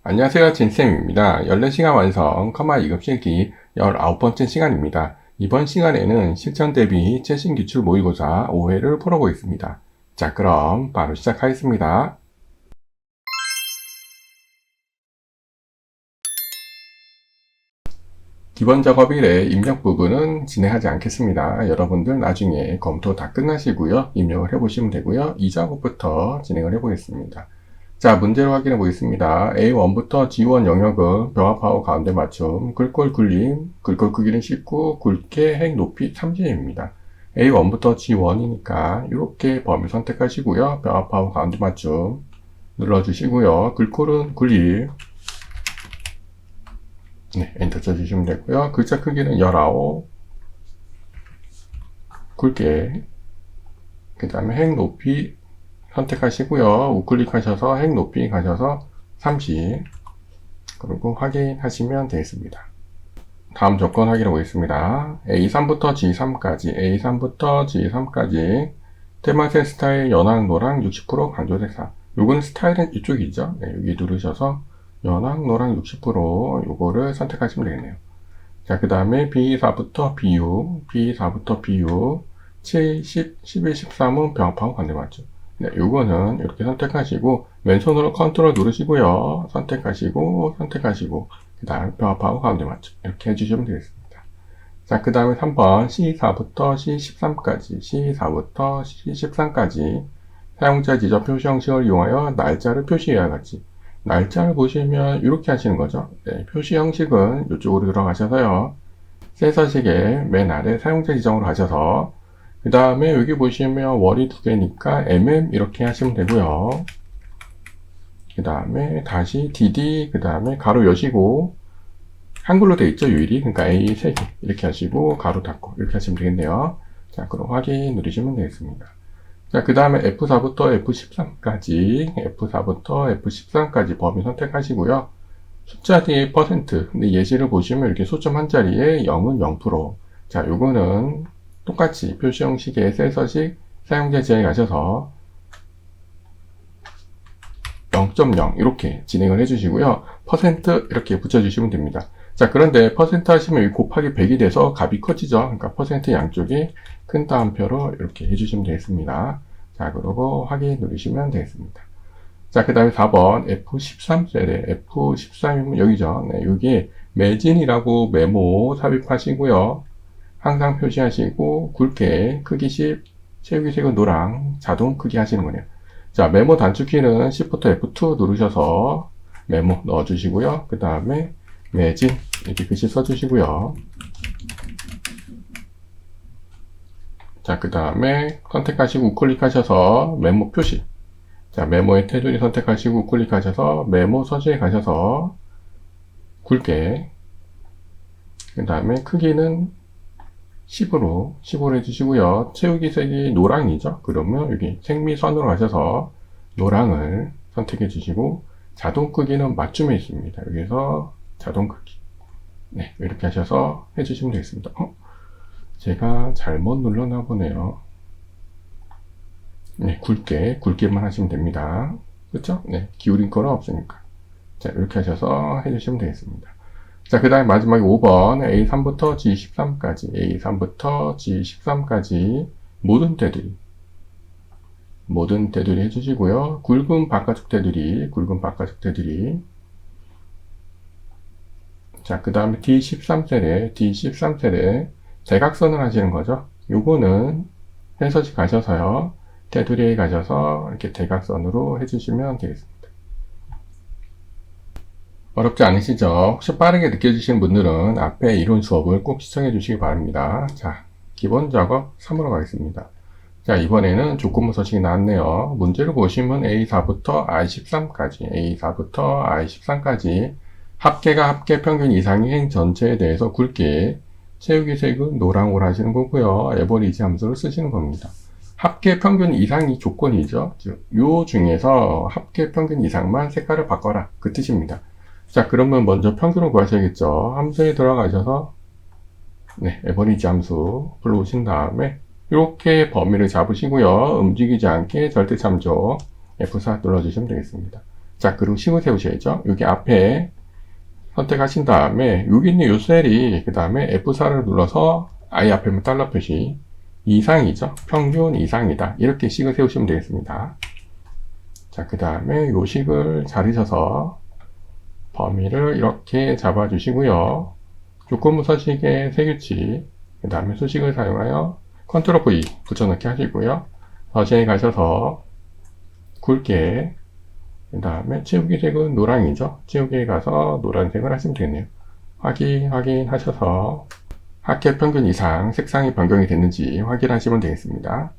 안녕하세요. 진쌤입니다. 14시간 완성, 커마 2급 실기 19번째 시간입니다. 이번 시간에는 실전 대비 최신 기출 모의고사 5회를 풀어보겠습니다. 자, 그럼 바로 시작하겠습니다. 기본 작업 1의 입력 부분은 진행하지 않겠습니다. 여러분들 나중에 검토 다 끝나시고요. 입력을 해보시면 되고요. 이 작업부터 진행을 해보겠습니다. 자, 문제로 확인해 보겠습니다. A1부터 G1 영역은 병합하고 가운데 맞춤, 글꼴 굴림, 글꼴 크기는 19, 굵게 핵 높이 30입니다. A1부터 G1이니까 이렇게 범위 선택하시고요. 병합하고 가운데 맞춤 눌러주시고요. 글꼴은 굴림, 네, 엔터 쳐주시면 되고요. 글자 크기는 19, 굵게, 그 다음에 핵 높이 선택하시고요. 우클릭하셔서 핵 높이 가셔서 30, 그리고 확인하시면 되겠습니다. 다음 조건 확인해 보겠습니다. A3부터 G3까지, A3부터 G3까지 테마색 스타일 연한 노랑 60% 강조색상. 요건 스타일은 이쪽이죠. 네, 여기 누르셔서 연한 노랑 60% 요거를 선택하시면 되겠네요. 자, 그 다음에 B4부터 B6, B4부터 B6, 7, 10, 11, 13은 병합하고 관계 맞죠. 네, 요거는 이렇게 선택하시고 왼손으로 컨트롤 누르시고요. 선택하시고 그 다음 병합하고 가운데 맞죠. 이렇게 해주시면 되겠습니다. 자, 그 다음에 3번 C4부터 C13까지 C4부터 C13까지 사용자 지적 표시 형식을 이용하여 날짜를 표시해야 하지. 날짜를 보시면 이렇게 하시는 거죠. 네, 표시 형식은 이쪽으로 들어가셔서요. 센서식의 맨 아래 사용자 지정으로 가셔서 그 다음에 여기 보시면 월이 두 개니까 이렇게 하시면 되고요. 그 다음에 다시 dd, 그 다음에 가로 여시고 한글로 되어 있죠, 유일이. 그러니까 A 3개 이렇게 하시고 가로 닫고 이렇게 하시면 되겠네요. 자, 그럼 확인 누르시면 되겠습니다. 자, 그 다음에 F4부터 F13까지 범위 선택하시고요. 숫자 뒤에 %, 근데 예시를 보시면 이렇게 소점 한 자리에 0은 0%. 자, 요거는 똑같이 표시 형식의 센서식 사용자 지정에 가셔서 0.0 이렇게 진행을 해주시고요. % 이렇게 붙여주시면 됩니다. 자, 그런데 % 하시면 곱하기 100이 돼서 값이 커지죠. 그러니까 % 양쪽에 큰 따옴표로 이렇게 해주시면 되겠습니다. 자, 그러고 확인 누르시면 되겠습니다. 자, 그 다음에 4번 F13셀에 F13이면 여기죠. 네, 여기 매진이라고 메모 삽입하시고요. 항상 표시하시고 굵게 크기 10, 채우기 색은 노랑 자동 크기 하시는 거네요. 자, 메모 단축키는 Shift F2 누르셔서 메모 넣어주시고요. 그 다음에 매진 이렇게 글씨 써주시고요. 자, 그 다음에 선택하시고 우클릭하셔서 메모 표시. 자, 메모의 테두리 선택하시고 우클릭하셔서 메모 서식에 가셔서 굵게, 그 다음에 크기는 10으로 해주시고요. 채우기 색이 노랑이죠. 그러면 여기 생미선으로 가셔서 노랑을 선택해 주시고 자동 크기는 맞춤에 있습니다. 여기서 자동 크기. 네, 이렇게 하셔서 해주시면 되겠습니다. 제가 잘못 눌렀나 보네요. 네, 굵게만 하시면 됩니다. 그렇죠? 네, 기울인 거는 없으니까. 자, 이렇게 하셔서 해주시면 되겠습니다. 자, 그 다음에 마지막에 5번 A3부터 G13까지 G13까지 모든 테두리 해주시고요. 굵은 바깥쪽 테두리 자, 그 다음에 D13셀에 대각선을 하시는 거죠. 요거는 센서식 가셔서요. 테두리에 가셔서 이렇게 대각선으로 해주시면 되겠습니다. 어렵지 않으시죠? 혹시 빠르게 느껴지시는 분들은 앞에 이론 수업을 꼭 시청해 주시기 바랍니다. 자, 기본 작업 3으로 가겠습니다. 자, 이번에는 조건부 서식이 나왔네요. 문제를 보시면 A4부터 I13까지 합계가 합계 평균 이상의 행 전체에 대해서 굵게 채우기 색은 노랑으로 하시는 거고요. 에버리지 함수를 쓰시는 겁니다. 합계 평균 이상이 조건이죠. 즉, 요 중에서 합계 평균 이상만 색깔을 바꿔라. 그 뜻입니다. 자, 그러면 먼저 평균을 구하셔야겠죠. 함수에 들어가셔서 네, 에버리지 함수 불러오신 다음에 이렇게 범위를 잡으시고요. 움직이지 않게 절대 참조 F4 눌러주시면 되겠습니다. 자, 그리고 식을 세우셔야죠. 여기 앞에 선택하신 다음에 여기 있는 요 셀이 그 다음에 F4를 눌러서 I 앞에는 달러 표시 이상이죠. 평균 이상이다. 이렇게 식을 세우시면 되겠습니다. 자, 그 다음에 요 식을 자르셔서 범위를 이렇게 잡아주시고요. 조건부 서식의 세규칙, 그 다음에 수식을 사용하여 컨트롤 V 붙여넣기 하시고요. 서식에 가셔서 굵게, 그 다음에 채우기 색은 노랑이죠. 채우기에 가서 노란색을 하시면 되겠네요. 확인하셔서 합계 평균 이상 색상이 변경이 됐는지 확인하시면 되겠습니다.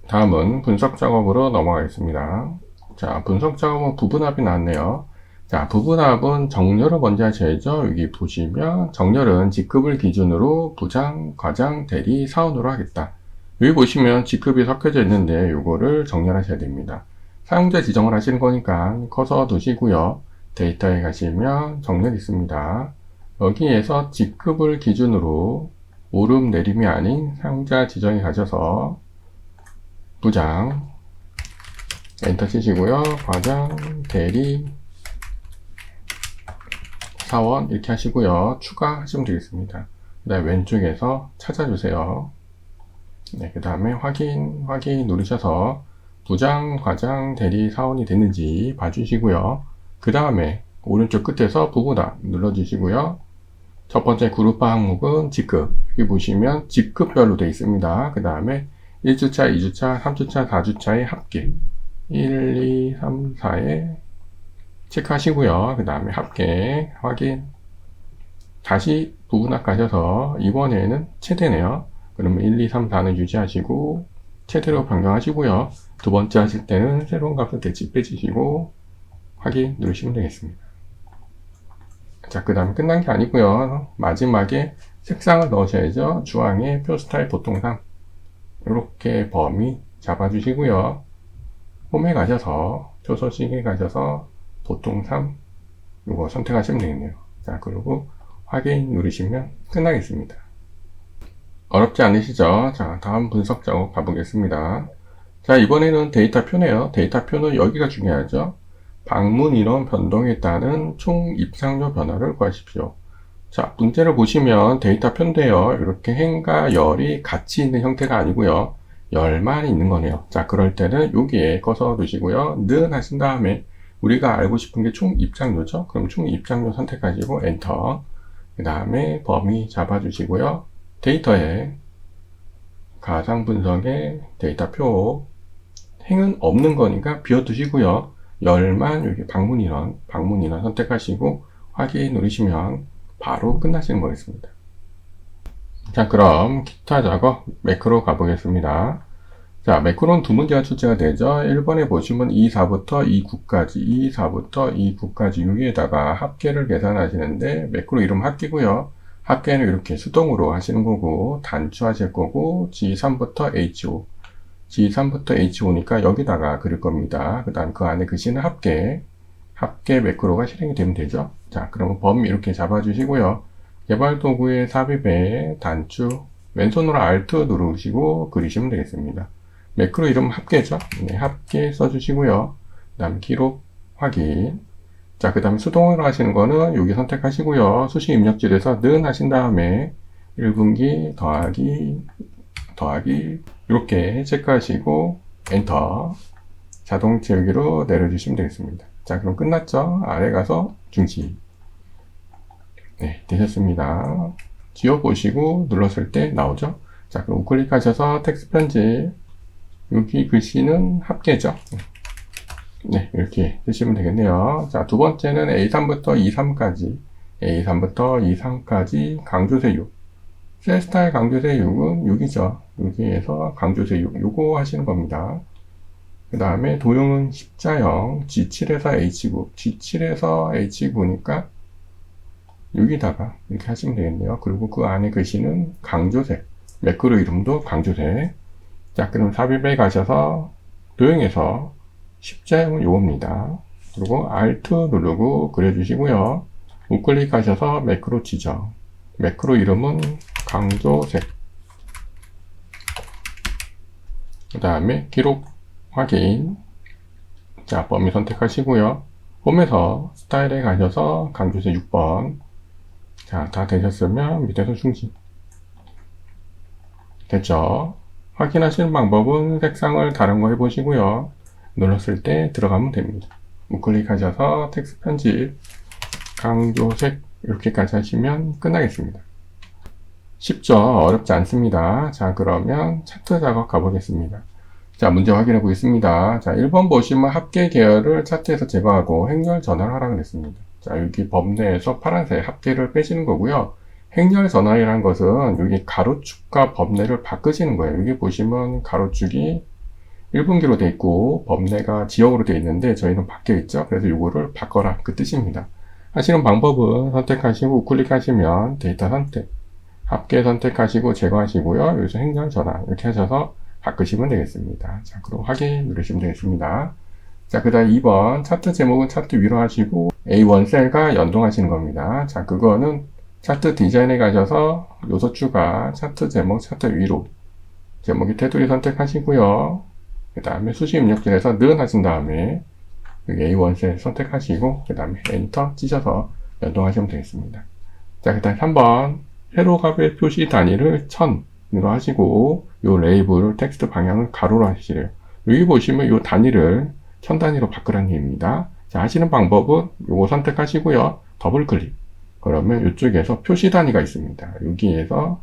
다음은 분석 작업으로 넘어가겠습니다. 자, 분석 작업은 부분합이 나왔네요. 자, 부분합은 정렬을 먼저 하셔야죠. 여기 보시면 정렬은 직급을 기준으로 부장, 과장, 대리, 사원으로 하겠다. 여기 보시면 직급이 섞여져 있는데 요거를 정렬하셔야 됩니다. 사용자 지정을 하시는 거니까 커서 두시고요. 데이터에 가시면 정렬 있습니다. 여기에서 직급을 기준으로 오름 내림이 아닌 사용자 지정에 가셔서 부장 엔터 치시고요. 과장, 대리, 사원 이렇게 하시고요. 추가하시면 되겠습니다. 그 다음에 왼쪽에서 찾아주세요. 네, 그 다음에 확인 누르셔서 부장, 과장, 대리, 사원이 됐는지 봐주시고요. 그 다음에 오른쪽 끝에서 부분합 눌러주시고요. 첫 번째 그룹화 항목은 직급. 여기 보시면 직급별로 되어 있습니다. 그 다음에 1주차, 2주차, 3주차, 4주차의 합계 1, 2, 3, 4에 체크하시고요. 그 다음에 합계 확인. 다시 부분합 가셔서 이번에는 최대네요. 그러면 1, 2, 3, 4는 유지하시고 최대로 변경하시고요. 두 번째 하실 때는 새로운 값을 대치 빼주시고 확인 누르시면 되겠습니다. 자, 그 다음에 끝난 게 아니고요. 마지막에 색상을 넣으셔야죠. 주황에 표 스타일 보통 3 이렇게 범위 잡아주시고요. 홈에 가셔서 표서식에 가셔서 보통 3 이거 선택하시면 되겠네요. 자, 그리고 확인 누르시면 끝나겠습니다. 어렵지 않으시죠? 자, 다음 분석 작업 가보겠습니다. 자, 이번에는 데이터표네요. 데이터표는 여기가 중요하죠. 방문 인원 변동에 따른 총 입상료 변화를 구하십시오. 자, 문제를 보시면 데이터표인데요. 이렇게 행과 열이 같이 있는 형태가 아니고요. 열만 있는 거네요. 자, 그럴 때는 여기에 꺼서 두시고요. 는 하신 다음에 우리가 알고 싶은 게 총 입장료죠. 그럼 총 입장료 선택하시고 엔터. 그 다음에 범위 잡아주시고요. 데이터에 가상 분석의 데이터표 행은 없는 거니까 비워두시고요. 열만 여기 방문 인원 선택하시고 확인 누르시면 바로 끝나시는 거겠습니다. 자, 그럼 기타 작업 매크로 가보겠습니다. 자, 매크로는 두 문제가 출제가 되죠. 1번에 보시면 2,4부터 2,9까지, 2,4부터 2,9까지 여기에다가 합계를 계산하시는데 매크로 이름 합계고요. 합계는 이렇게 수동으로 하시는 거고 단추하실 거고 G3부터 H5 G3부터 H5니까 여기다가 그릴 겁니다. 그 다음 그 안에 글씨는 합계 매크로가 실행이 되면 되죠. 자, 그러면 범위 이렇게 잡아주시고요. 개발 도구의 삽입에 단추 왼손으로 Alt 누르시고 그리시면 되겠습니다. 매크로 이름 합계죠. 네, 합계 써주시고요. 그 다음 기록 확인. 자, 그 다음에 수동으로 하시는 거는 여기 선택하시고요. 수식 입력줄에서 는 하신 다음에 1분기 더하기 이렇게 체크하시고 엔터. 자동 채우기로 내려주시면 되겠습니다. 자, 그럼 끝났죠? 아래 가서 중지. 네, 되셨습니다. 지워보시고 눌렀을 때 나오죠? 자, 그럼 우클릭하셔서 텍스트 편집. 여기 글씨는 합계죠. 네, 이렇게 쓰시면 되겠네요. 자, 두 번째는 A3부터 E3까지, E3까지 강조세 6. 셀 스타일 강조세 6은 6이죠. 여기에서 강조세 6, 요거 하시는 겁니다. 그 다음에 도형은 십자형, G7에서 H9, G7에서 H9니까 여기다가 이렇게 하시면 되겠네요. 그리고 그 안에 글씨는 강조색, 매크로 이름도 강조색. 자, 그럼 삽입에 가셔서 도형에서 십자형은 요겁니다. 그리고 Alt 누르고 그려주시고요. 우클릭하셔서 매크로 지정. 매크로 이름은 강조색. 그 다음에 기록 확인. 자, 범위 선택하시고요. 홈에서 스타일에 가셔서 강조세 6번. 자, 다 되셨으면 밑에서 중지. 됐죠? 확인하시는 방법은 색상을 다른 거 해보시고요. 눌렀을 때 들어가면 됩니다. 우클릭하셔서 텍스트 편집, 강조색 이렇게까지 하시면 끝나겠습니다. 쉽죠? 어렵지 않습니다. 자, 그러면 차트 작업 가보겠습니다. 자, 문제 확인해 보겠습니다. 자, 1번 보시면 합계 계열을 차트에서 제거하고 행렬 전환을 하라 그랬습니다. 자, 여기 범 내에서 파란색 합계를 빼시는 거고요. 행렬 전환이라는 것은 여기 가로축과 범내를 바꾸시는 거예요. 여기 보시면 가로축이 1분기로 되어 있고 범내가 지역으로 되어 있는데 저희는 바뀌어 있죠. 그래서 이거를 바꿔라 그 뜻입니다. 하시는 방법은 선택하시고 우클릭하시면 데이터 선택, 합계 선택하시고 제거하시고요. 여기서 행렬 전환 이렇게 하셔서 바꾸시면 되겠습니다. 자, 그럼 확인 누르시면 되겠습니다. 자, 그 다음 2번 차트 제목은 차트 위로 하시고 A1 셀과 연동하시는 겁니다. 자, 그거는 차트 디자인에 가셔서 요소 추가, 차트 제목, 차트 위로 제목이 테두리 선택하시고요. 그 다음에 수식 입력줄에서 는 하신 다음에 여기 A1 셀 선택하시고 그 다음에 엔터 찌셔서 연동하시면 되겠습니다. 자, 그 다음 3번 세로값의 표시 단위를 1000으로 하시고 요 레이블 텍스트 방향을 가로로 하시래요. 여기 보시면 요 단위를 1000 단위로 바꾸라는 얘기입니다. 자, 하시는 방법은 요거 선택하시고요. 더블 클릭. 그러면 이쪽에서 표시 단위가 있습니다. 여기에서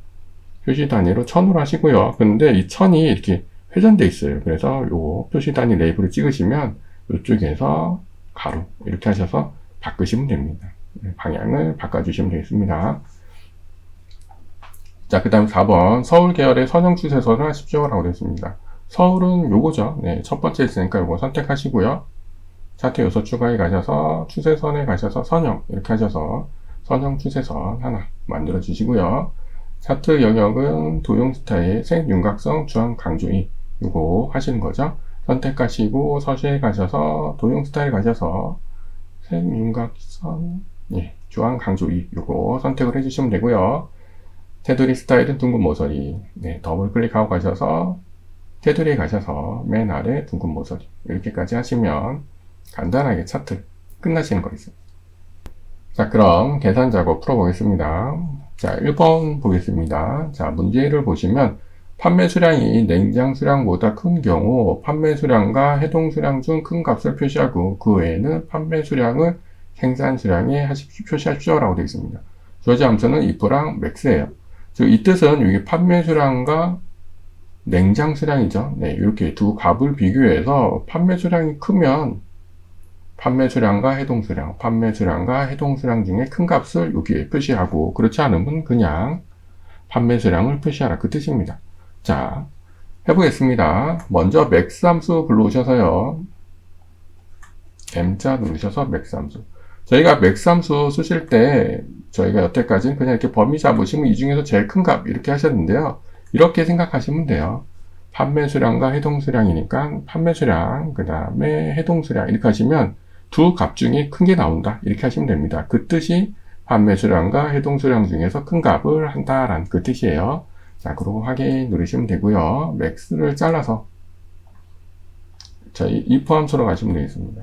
표시 단위로 1000으로 하시고요. 근데 이 1000이 이렇게 회전돼 있어요. 그래서 요 표시 단위 레이블을 찍으시면 이쪽에서 가로 이렇게 하셔서 바꾸시면 됩니다. 방향을 바꿔주시면 되겠습니다. 자, 그 다음 4번 서울 계열의 선형 추세선을 하십시오 라고 되어 있습니다. 서울은 요거죠. 네, 첫 번째 있으니까 요거 선택하시고요. 차트 요소 추가에 가셔서 추세선에 가셔서 선형 이렇게 하셔서 선형 추세선 하나 만들어 주시고요. 차트 영역은 도형 스타일, 색, 윤곽성, 주황, 강조이 요거 하시는 거죠. 선택하시고 서시에 가셔서 도형 스타일 가셔서 색, 윤곽선, 예, 주황, 강조이 요거 선택을 해주시면 되고요. 테두리 스타일은 둥근 모서리. 네, 더블 클릭하고 가셔서 테두리에 가셔서 맨 아래 둥근 모서리 이렇게까지 하시면 간단하게 차트 끝나시는 거 있습니다. 자, 그럼 계산 작업 풀어보겠습니다. 자, 1번 보겠습니다. 자, 문제를 보시면 판매 수량이 냉장 수량보다 큰 경우 판매 수량과 해동 수량 중 큰 값을 표시하고 그 외에는 판매 수량을 생산 수량에 표시하십시오 라고 되어 있습니다. 주어진 함수는 if랑 max예요. 이 뜻은 여기 판매 수량과 냉장 수량이죠. 네, 이렇게 두 값을 비교해서 판매 수량이 크면 판매 수량과 해동 수량, 판매 수량과 해동 수량 중에 큰 값을 여기에 표시하고 그렇지 않으면 그냥 판매 수량을 표시하라 그 뜻입니다. 자, 해보겠습니다. 먼저 맥스 함수 불러오셔서요. M자 누르셔서 맥스 함수. 저희가 맥스 함수 쓰실 때 저희가 여태까지는 그냥 이렇게 범위 잡으시면 이 중에서 제일 큰 값 이렇게 하셨는데요. 이렇게 생각하시면 돼요. 판매 수량과 해동 수량이니까 판매 수량, 그 다음에 해동 수량 이렇게 하시면 두 값 중에 큰 게 나온다 이렇게 하시면 됩니다. 그 뜻이 판매 수량과 해동 수량 중에서 큰 값을 한다라는 그 뜻이에요. 자, 그리고 확인 누르시면 되고요. 맥스를 잘라서 저희 if 함수로 가시면 되겠습니다.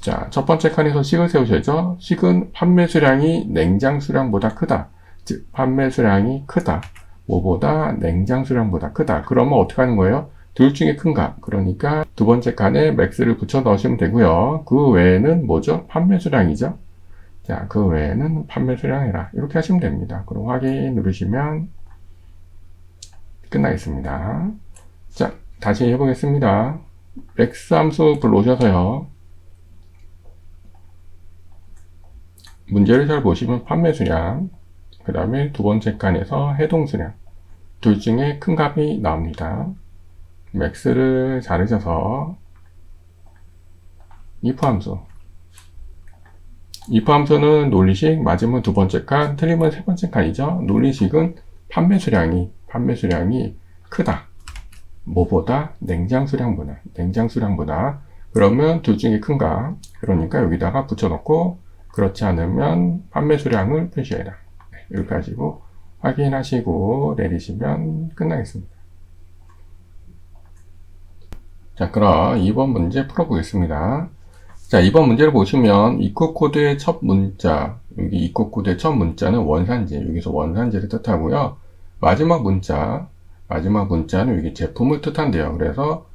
자, 첫 번째 칸에서 식을 세우셔야죠. 식은 판매 수량이 냉장 수량보다 크다. 즉, 판매 수량이 크다. 뭐보다 냉장 수량보다 크다. 그러면 어떻게 하는 거예요? 둘 중에 큰 값. 그러니까 두 번째 칸에 맥스를 붙여 넣으시면 되고요. 그 외에는 뭐죠? 판매 수량이죠. 자, 그 외에는 판매 수량이라. 이렇게 하시면 됩니다. 그럼 확인 누르시면 끝나겠습니다. 자, 다시 해보겠습니다. 맥스 함수 불러오셔서요. 문제를 잘 보시면 판매 수량, 그 다음에 두 번째 칸에서 해동 수량, 둘 중에 큰 값이 나옵니다. 맥스를 자르셔서 if 함수. if 함수는 논리식, 맞으면 두 번째 칸, 틀리면 세 번째 칸이죠. 논리식은 판매 수량이 크다. 뭐보다? 냉장 수량보다. 그러면 둘 중에 큰 값. 그러니까 여기다가 붙여놓고 그렇지 않으면 판매 수량을 표시해라. 이렇게 하시고 확인하시고 내리시면 끝나겠습니다. 자, 그럼 2번 문제 풀어보겠습니다. 자, 2번 문제를 보시면 입국 코드의 첫 문자, 여기 입국 코드의 첫 문자는 원산지, 여기서 원산지를 뜻하고요. 마지막 문자는 여기 제품을 뜻한대요. 그래서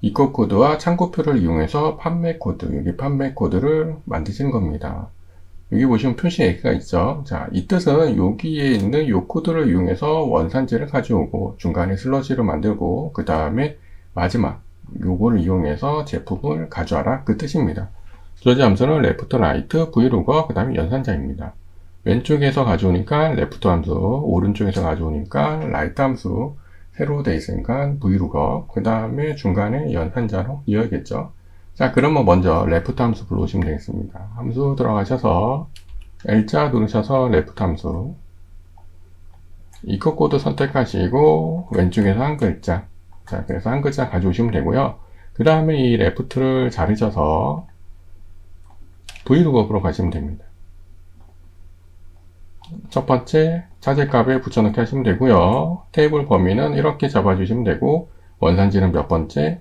입국 코드와 참고표를 이용해서 판매 코드, 여기 판매 코드를 만드시는 겁니다. 여기 보시면 표시 X가 있죠. 자, 이 뜻은 여기에 있는 이 코드를 이용해서 원산지를 가져오고 중간에 슬러시를 만들고 그 다음에 마지막 요거를 이용해서 제품을 가져와라 그 뜻입니다. 저지 함수는 left, right, vlookup 그 다음에 연산자입니다. 왼쪽에서 가져오니까 left 함수, 오른쪽에서 가져오니까 right 함수, 세로 돼 있으니까 vlookup 그 다음에 중간에 연산자로 이어야겠죠. 자, 그러면 먼저 left 함수 불러오시면 되겠습니다. 함수 들어가셔서 L자 누르셔서 left 함수 이컷 코드 선택하시고 왼쪽에서 한 글자, 자, 그래서 한 글자 가져오시면 되고요. 그 다음에 이 left를 자르셔서 vlookup으로 가시면 됩니다. 첫 번째 차제값에 붙여넣기 하시면 되고요. 테이블 범위는 이렇게 잡아주시면 되고 원산지는 몇 번째?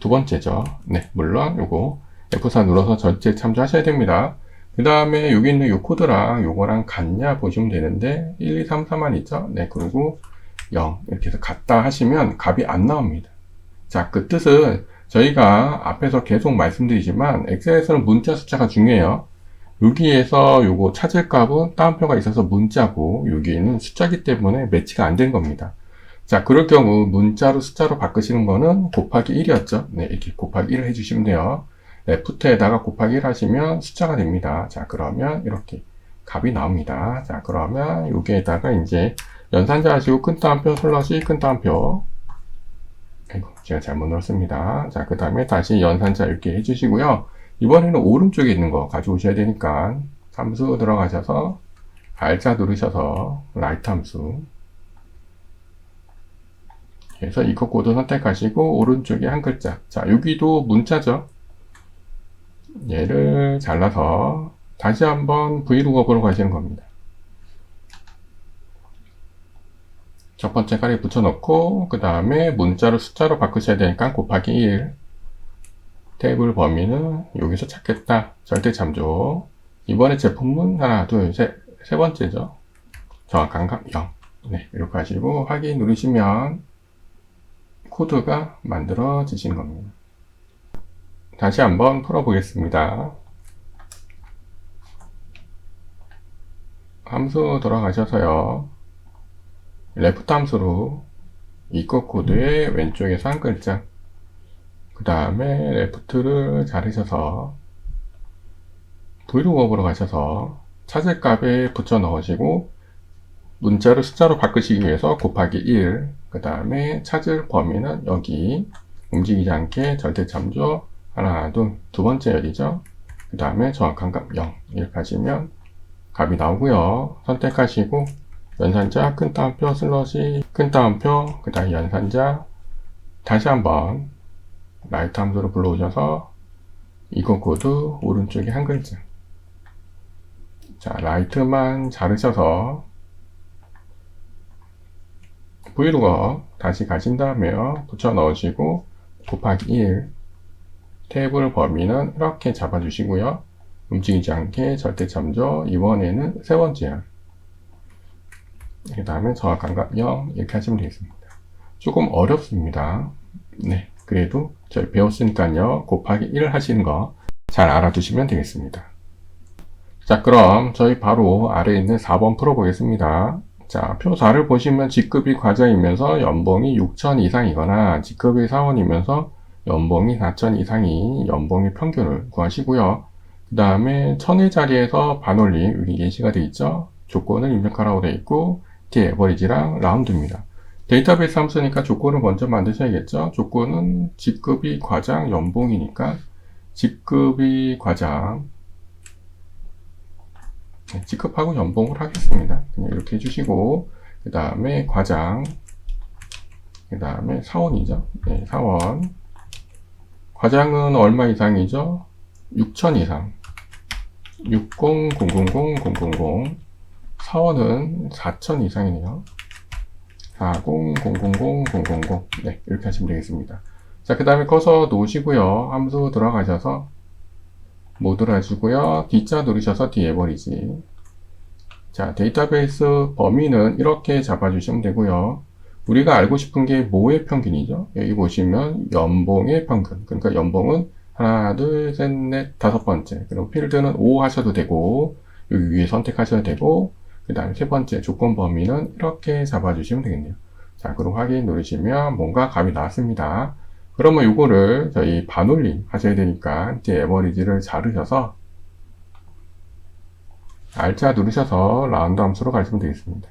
두 번째죠. 네, 물론 요거 F4 눌러서 전체 참조하셔야 됩니다. 그 다음에 여기 있는 요 코드랑 요거랑 같냐 보시면 되는데 1, 2, 3, 4만 있죠. 네, 그리고 0 이렇게 해서 같다 하시면 값이 안 나옵니다. 자, 그 뜻은 저희가 앞에서 계속 말씀드리지만 엑셀에서는 문자 숫자가 중요해요. 여기에서 요거 찾을 값은 따옴표가 있어서 문자고 여기에는 숫자기 때문에 매치가 안 된 겁니다. 자, 그럴 경우 문자로 숫자로 바꾸시는 거는 곱하기 1이었죠. 네, 이렇게 곱하기 1을 해주시면 돼요. 레프트에다가 곱하기 1 하시면 숫자가 됩니다. 자, 그러면 이렇게 값이 나옵니다. 자, 그러면 여기에다가 이제 연산자 하시고 큰 따옴표 슬러시 큰 따옴표. 아이고, 제가 잘못 넣었습니다. 자, 그 다음에 다시 연산자 이렇게 해주시고요. 이번에는 오른쪽에 있는 거 가져오셔야 되니까 함수 들어가셔서 R자 누르셔서 라이트 함수 그래서 이컷 코드 선택하시고 오른쪽에 한 글자, 자, 여기도 문자죠. 얘를 잘라서 다시 한번 vlookup으로 가시는 겁니다. 첫 번째 칸에 붙여넣고 그 다음에 문자를 숫자로 바꾸셔야 되니까 곱하기 1 테이블 범위는 여기서 찾겠다. 절대 참조. 이번에 제품은 하나, 둘, 셋, 세 번째죠. 정확한 값 0. 네, 이렇게 하시고 확인 누르시면 코드가 만들어지신 겁니다. 다시 한번 풀어보겠습니다. 함수 돌아가셔서요. 레프트 함수로 이컷 코드의 왼쪽에서 한 글자 그 다음에 레프트를 자르셔서 vlookup으로 가셔서 찾을 값에 붙여 넣으시고 문자를 숫자로 바꾸시기 위해서 곱하기 1 그 다음에 찾을 범위는 여기 움직이지 않게 절대 참조 하나, 둘, 두 번째 열이죠. 그 다음에 정확한 값 0 이렇게 하시면 값이 나오고요. 선택하시고 연산자 큰 따옴표 슬러시 큰 따옴표 그 다음 연산자 다시 한번 라이트 함수로 불러오셔서 이것 코드 오른쪽에 한 글자, 자, 라이트만 자르셔서 vlookup 다시 가신 다음에요. 붙여 넣으시고 곱하기 1 테이블 범위는 이렇게 잡아주시고요. 움직이지 않게 절대 참조. 이번에는 세 번째야. 그 다음에 정확한 값 0 이렇게 하시면 되겠습니다. 조금 어렵습니다. 네, 그래도 저희 배웠으니까요. 곱하기 1 하시는 거 잘 알아두시면 되겠습니다. 자, 그럼 저희 바로 아래에 있는 4번 풀어보겠습니다. 자, 표 4를 보시면 직급이 과자이면서 연봉이 6천 이상이거나 직급이 사원이면서 연봉이 4천 이상이 연봉의 평균을 구하시고요. 그 다음에 천의 자리에서 반올림 여기 예시가 되어 있죠. 조건을 입력하라고 되어 있고 뒤에 에버리지랑 라운드입니다. 데이터베이스 함수니까 조건을 먼저 만드셔야겠죠. 조건은 직급이 과장 연봉이니까 직급이 과장 직급하고 연봉을 하겠습니다. 그냥 이렇게 해주시고 그 다음에 과장 그 다음에 사원이죠. 네, 사원 과장은 얼마 이상이죠? 6천 이상 60,000,000 사원은 4천 이상이네요. 40,000,000 네, 이렇게 하시면 되겠습니다. 자, 그 다음에 커서 놓으시고요. 함수 들어가셔서 모드를 하시고요. D자 누르셔서 디에버리지. 자, 데이터베이스 범위는 이렇게 잡아주시면 되고요. 우리가 알고 싶은 게 뭐의 평균이죠? 여기 보시면 연봉의 평균. 그러니까 연봉은 하나, 둘, 셋, 넷, 다섯 번째. 그리고 필드는 5 하셔도 되고, 여기 위에 선택하셔도 되고, 그 다음에 세 번째 조건 범위는 이렇게 잡아주시면 되겠네요. 자, 그리고 확인 누르시면 뭔가 값이 나왔습니다. 그러면 이거를 저희 반올림 하셔야 되니까 이제 에버리지를 자르셔서 R자 누르셔서 라운드 함수로 가시면 되겠습니다.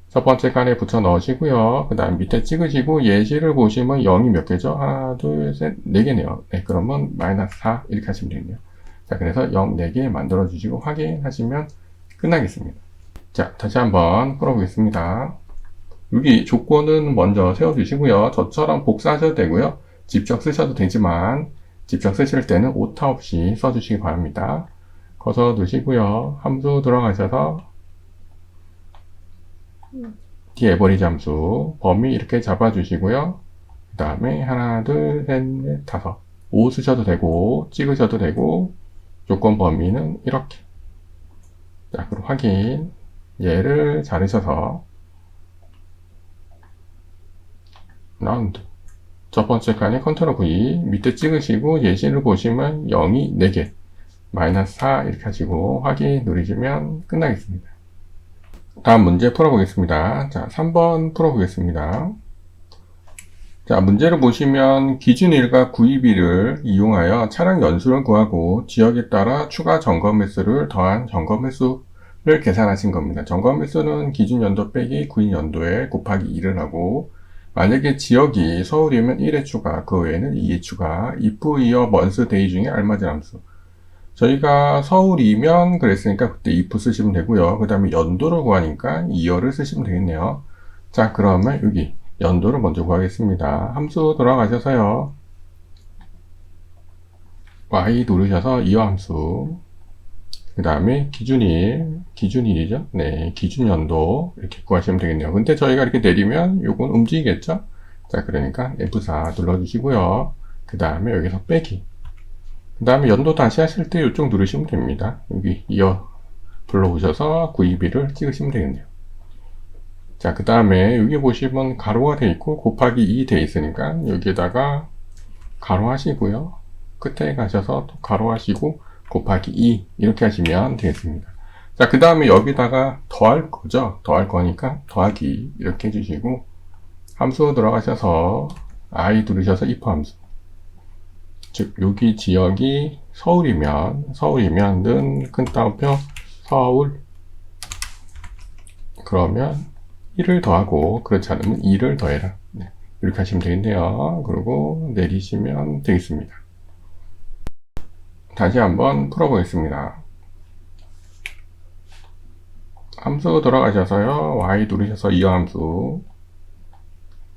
첫 번째 칸에 붙여 넣으시고요. 그 다음 밑에 찍으시고 예시를 보시면 0이 몇 개죠? 하나, 둘, 셋, 4개네요. 네, 그러면 마이너스 4 이렇게 하시면 되겠네요. 자, 그래서 0, 4개 만들어 주시고 확인하시면 끝나겠습니다. 자, 다시 한번 풀어보겠습니다. 여기 조건은 먼저 세워주시고요. 저처럼 복사하셔도 되고요. 직접 쓰셔도 되지만 직접 쓰실 때는 오타 없이 써주시기 바랍니다. 커서 두시고요. 함수 들어가셔서 디에버리지 함수 범위 이렇게 잡아주시고요. 그 다음에 하나, 둘, 셋, 넷, 다섯 5 쓰셔도 되고 찍으셔도 되고 조건 범위는 이렇게. 자, 그럼 확인. 얘를 자르셔서 라운드. 첫 번째 칸에 컨트롤 V 밑에 찍으시고 예시를 보시면 0이 4개 마이너스 4 이렇게 하시고 확인 누르시면 끝나겠습니다. 다음 문제 풀어보겠습니다. 자, 3번 풀어보겠습니다. 자, 문제를 보시면 기준일과 구입일을 이용하여 차량 연수를 구하고 지역에 따라 추가 점검 횟수를 더한 점검 횟수를 계산하신 겁니다. 점검 횟수는 기준 연도 빼기 구입 연도에 곱하기 2를 하고 만약에 지역이 서울이면 1의 추가, 그 외에는 2의 추가, if, year, month, day 중에 알맞은 함수. 저희가 서울이면 그랬으니까 그때 if 쓰시면 되고요. 그 다음에 연도를 구하니까 year를 쓰시면 되겠네요. 자, 그러면 여기 연도를 먼저 구하겠습니다. 함수 돌아가셔서요. Y 누르셔서 year 함수. 그 다음에 기준일이죠? 네, 기준연도 이렇게 구하시면 되겠네요. 근데 저희가 이렇게 내리면 요건 움직이겠죠? 자, 그러니까 F4 눌러주시고요. 그 다음에 여기서 빼기. 그 다음에 연도 다시 하실 때 이쪽 누르시면 됩니다. 여기 이어 불러오셔서 구입일을 찍으시면 되겠네요. 자, 그 다음에 여기 보시면 가로가 돼 있고 곱하기 2 돼 있으니까 여기에다가 가로 하시고요. 끝에 가셔서 또 가로 하시고 곱하기 2 이렇게 하시면 되겠습니다. 자, 그 다음에 여기다가 더할 거죠. 더할 거니까 더하기 이렇게 해주시고 함수 들어가셔서 I 누르셔서 if 함수. 즉 여기 지역이 서울이면 는 큰 따옴표 서울 그러면 1을 더하고 그렇지 않으면 2를 더해라. 네, 이렇게 하시면 되겠네요. 그리고 내리시면 되겠습니다. 다시 한번 풀어보겠습니다. 함수 들어가셔서요. Y 누르셔서 이어 함수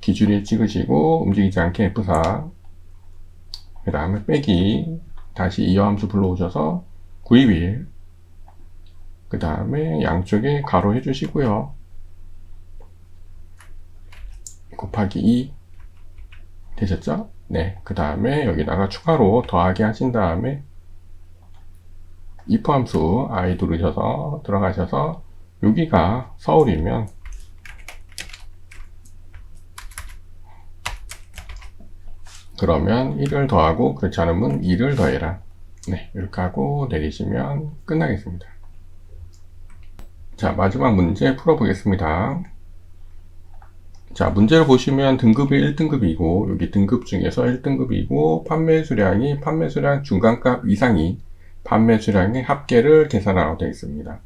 기준일 찍으시고 움직이지 않게 F4 그 다음에 빼기 다시 이어 함수 불러오셔서 구입일 그 다음에 양쪽에 가로 해주시고요. 곱하기 2 되셨죠? 네. 그 다음에 여기다가 추가로 더하기 하신 다음에 if 함수 I 누르셔서 들어가셔서 여기가 서울이면 그러면 1을 더하고 그렇지 않으면 2를 더해라. 네, 이렇게 하고 내리시면 끝나겠습니다. 자, 마지막 문제 풀어보겠습니다. 자, 문제를 보시면 등급이 1등급이고 여기 등급 중에서 1등급이고 판매 수량이 판매 수량 중간값 이상인 판매 수량의 합계를 계산하라고 되어 있습니다.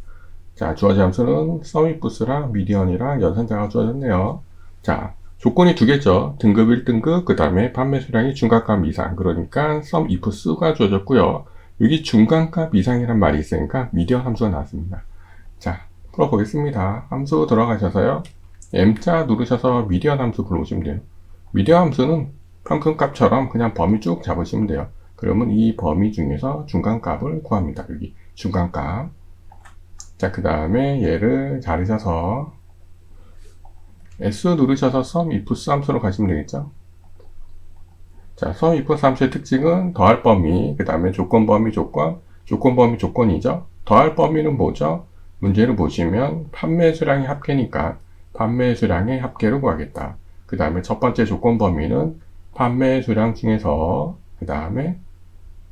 자, 주어진 함수는 서밋부스랑 미디언이랑 연산자가 주어졌네요. 자, 조건이 두 개죠. 등급 1등급, 그 다음에 판매 수량이 중간값 이상. 그러니까 sumIf 수가 주어졌고요. 여기 중간값 이상이란 말이 있으니까 미디언 함수가 나왔습니다. 자, 풀어보겠습니다. 함수 들어가셔서요. M자 누르셔서 미디언 함수 불러오시면 돼요. 미디언 함수는 평균값처럼 그냥 범위 쭉 잡으시면 돼요. 그러면 이 범위 중에서 중간값을 구합니다. 여기 중간값. 자, 그 다음에 얘를 자르셔서 S 누르셔서 sumIf 함수로 가시면 되겠죠. 자, sum if 함수의 특징은 더할 범위, 그 다음에 조건 범위 조건, 조건 범위 조건이죠. 더할 범위는 뭐죠? 문제를 보시면 판매 수량의 합계니까 판매 수량의 합계를 구하겠다. 그 다음에 첫 번째 조건 범위는 판매 수량 중에서 그 다음에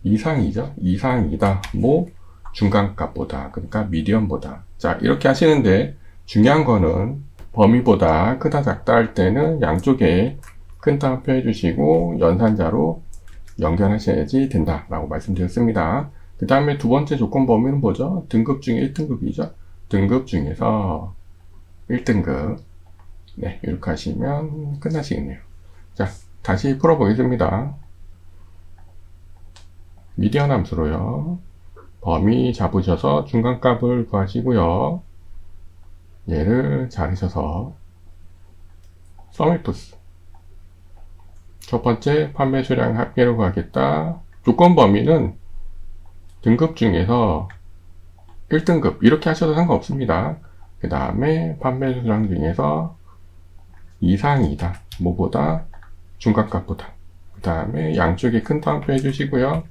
이상이죠. 이상이다. 뭐 중간값보다, 그러니까 미디언보다. 자, 이렇게 하시는데 중요한 거는 범위보다 크다 작다 할 때는 양쪽에 큰 따옴표 해주시고 연산자로 연결하셔야지 된다라고 말씀드렸습니다. 그 다음에 두 번째 조건 범위는 뭐죠? 등급 중에 1등급이죠. 등급 중에서 1등급. 네, 이렇게 하시면 끝나시겠네요. 자, 다시 풀어보겠습니다. 미디언 함수로요. 범위 잡으셔서 중간값을 구하시고요. 얘를 자르셔서 sum 첫 번째 판매 수량 합계를 구하겠다. 조건 범위는 등급 중에서 1등급 이렇게 하셔도 상관없습니다. 그 다음에 판매 수량 중에서 이상이다. 뭐보다? 중간값보다. 그 다음에 양쪽에 큰 따옴표 해주시고요.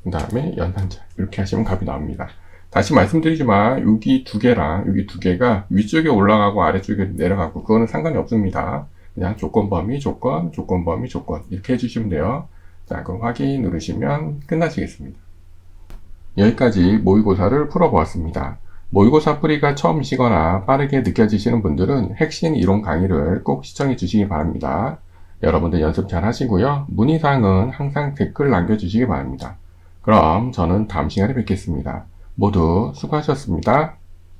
그 다음에 연산자 이렇게 하시면 값이 나옵니다. 다시 말씀드리지만 여기 두 개랑 여기 두 개가 위쪽에 올라가고 아래쪽에 내려가고 그거는 상관이 없습니다. 그냥 조건 범위 조건, 조건 범위 조건 이렇게 해주시면 돼요. 자, 그럼 확인 누르시면 끝나시겠습니다. 여기까지 모의고사를 풀어보았습니다. 모의고사 풀이가 처음이시거나 빠르게 느껴지시는 분들은 핵심 이론 강의를 꼭 시청해 주시기 바랍니다. 여러분들 연습 잘 하시고요. 문의사항은 항상 댓글 남겨주시기 바랍니다. 그럼 저는 다음 시간에 뵙겠습니다. 모두 수고하셨습니다.